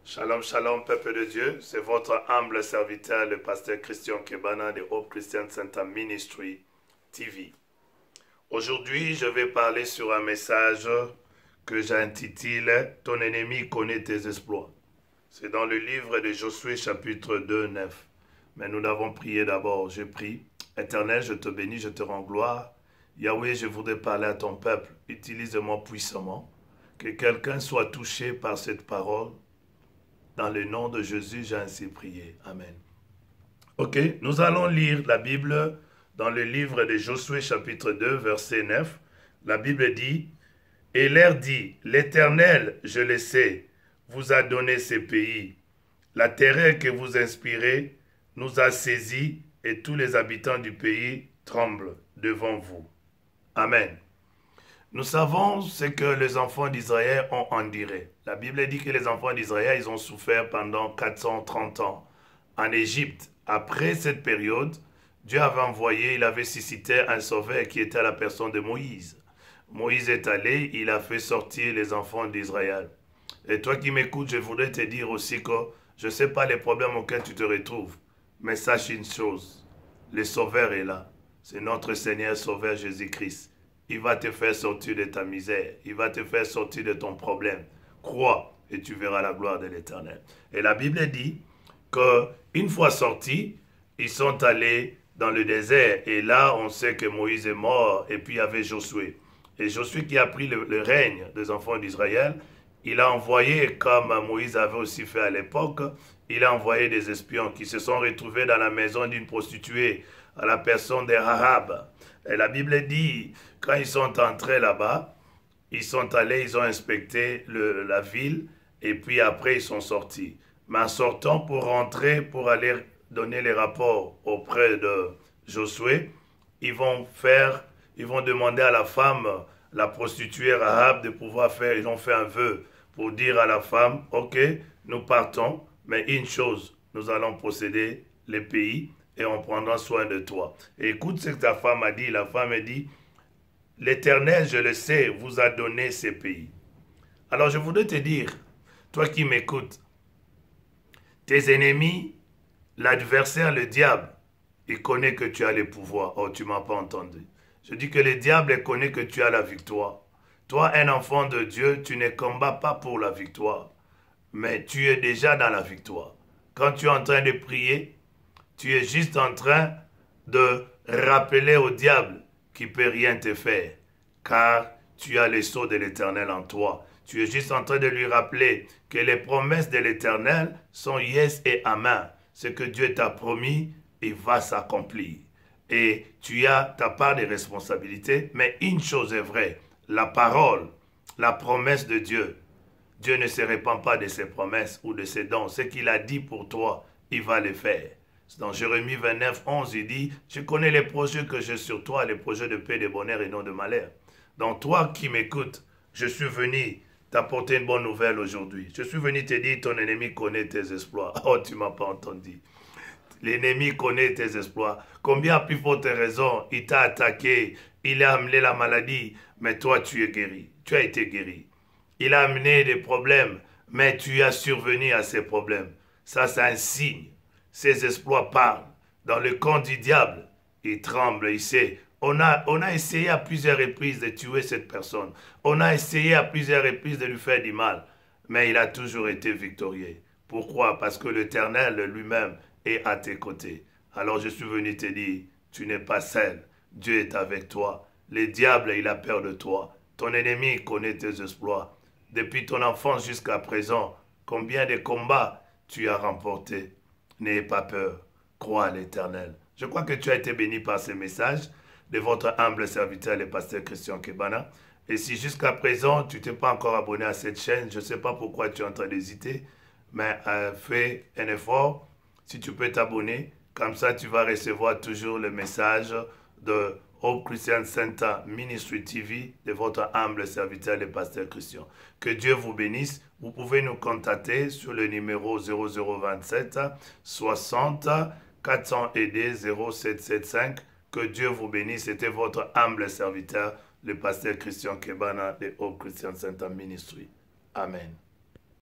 Shalom, shalom, peuple de Dieu. C'est votre humble serviteur, le pasteur Christian Kebana de Hope Christian Center Ministry TV. Aujourd'hui, je vais parler sur un message que j'intitule « Ton ennemi connaît tes exploits ». C'est dans le livre de Josué, chapitre 2, 9. Mais nous l'avons prié d'abord. Je prie. Éternel, je te bénis, je te rends gloire. Yahweh, je voudrais parler à ton peuple. Utilise-moi puissamment. Que quelqu'un soit touché par cette parole. Dans le nom de Jésus, j'ai ainsi prié. Amen. Ok, nous allons lire la Bible dans le livre de Josué, chapitre 2, verset 9. La Bible dit, « Et leur dit, l'Éternel, je le sais, vous a donné ces pays. La terreur que vous inspirez nous a saisis et tous les habitants du pays tremblent devant vous. » Amen. Nous savons ce que les enfants d'Israël ont enduré. La Bible dit que les enfants d'Israël, ils ont souffert pendant 430 ans en Égypte. Après cette période, Dieu avait envoyé, il avait suscité un sauveur qui était à la personne de Moïse. Moïse est allé, il a fait sortir les enfants d'Israël. Et toi qui m'écoutes, je voudrais te dire aussi que je ne sais pas les problèmes auxquels tu te retrouves, mais sache une chose, le sauveur est là. C'est notre Seigneur Sauveur Jésus-Christ. Il va te faire sortir de ta misère. Il va te faire sortir de ton problème. Crois et tu verras la gloire de l'Éternel. Et la Bible dit qu'une fois sortis, ils sont allés dans le désert. Et là, on sait que Moïse est mort. Et puis il y avait Josué. Et Josué qui a pris le règne des enfants d'Israël, il a envoyé, comme Moïse avait aussi fait à l'époque, il a envoyé des espions qui se sont retrouvés dans la maison d'une prostituée, à la personne de Rahab. Et la Bible dit, quand ils sont entrés là-bas, ils sont allés, ils ont inspecté la ville, et puis après ils sont sortis. Mais en sortant pour rentrer, pour aller donner les rapports auprès de Josué, ils vont demander à la femme, la prostituée Rahab, de pouvoir faire, ils ont fait un vœu pour dire à la femme, ok, nous partons, mais une chose, nous allons posséder les pays, et on prendra soin de toi. Et écoute ce que ta femme a dit. La femme a dit, l'Éternel, je le sais, vous a donné ces pays. Alors je voudrais te dire, toi qui m'écoutes, tes ennemis, l'adversaire, le diable, il connaît que tu as le pouvoir. Oh, tu ne m'as pas entendu. Je dis que le diable connaît que tu as la victoire. Toi, un enfant de Dieu, tu ne combats pas pour la victoire, mais tu es déjà dans la victoire. Quand tu es en train de prier, tu es juste en train de rappeler au diable qu'il ne peut rien te faire, car tu as les sceaux de l'Éternel en toi. Tu es juste en train de lui rappeler que les promesses de l'Éternel sont yes et amen. Ce que Dieu t'a promis, il va s'accomplir. Et tu as ta part de responsabilité, mais une chose est vraie, la parole, la promesse de Dieu, Dieu ne se répand pas de ses promesses ou de ses dons. Ce qu'il a dit pour toi, il va le faire. Dans Jérémie 29, 11, il dit, « Je connais les projets que j'ai sur toi, les projets de paix, de bonheur et non de malheur. » Donc toi qui m'écoutes, je suis venu t'apporter une bonne nouvelle aujourd'hui. Je suis venu te dire, ton ennemi connaît tes exploits. Oh, tu ne m'as pas entendu. L'ennemi connaît tes exploits. Combien plus forte raison, il t'a attaqué, il a amené la maladie, mais toi tu es guéri. Tu as été guéri. Il a amené des problèmes, mais tu as survenu à ces problèmes. Ça, c'est un signe. Ses exploits parlent. Dans le camp du diable, il tremble, il sait. On a essayé à plusieurs reprises de tuer cette personne. On a essayé à plusieurs reprises de lui faire du mal. Mais il a toujours été victorieux. Pourquoi? Parce que l'Éternel lui-même est à tes côtés. Alors je suis venu te dire, tu n'es pas seul. Dieu est avec toi. Le diable, il a peur de toi. Ton ennemi connaît tes exploits. Depuis ton enfance jusqu'à présent, combien de combats tu as remportés? N'ayez pas peur, crois à l'Éternel. Je crois que tu as été béni par ce message de votre humble serviteur, le pasteur Christian Kebana. Et si jusqu'à présent, tu t'es pas encore abonné à cette chaîne, je ne sais pas pourquoi tu es en train d'hésiter, mais fais un effort. Si tu peux t'abonner, comme ça tu vas recevoir toujours le message de Hope Christian Center Ministry TV de votre humble serviteur, le pasteur Christian. Que Dieu vous bénisse. Vous pouvez nous contacter sur le numéro 0027 60 400 0775. Que Dieu vous bénisse. C'était votre humble serviteur, le pasteur Christian Kebana de Hope Christian Center Ministry. Amen.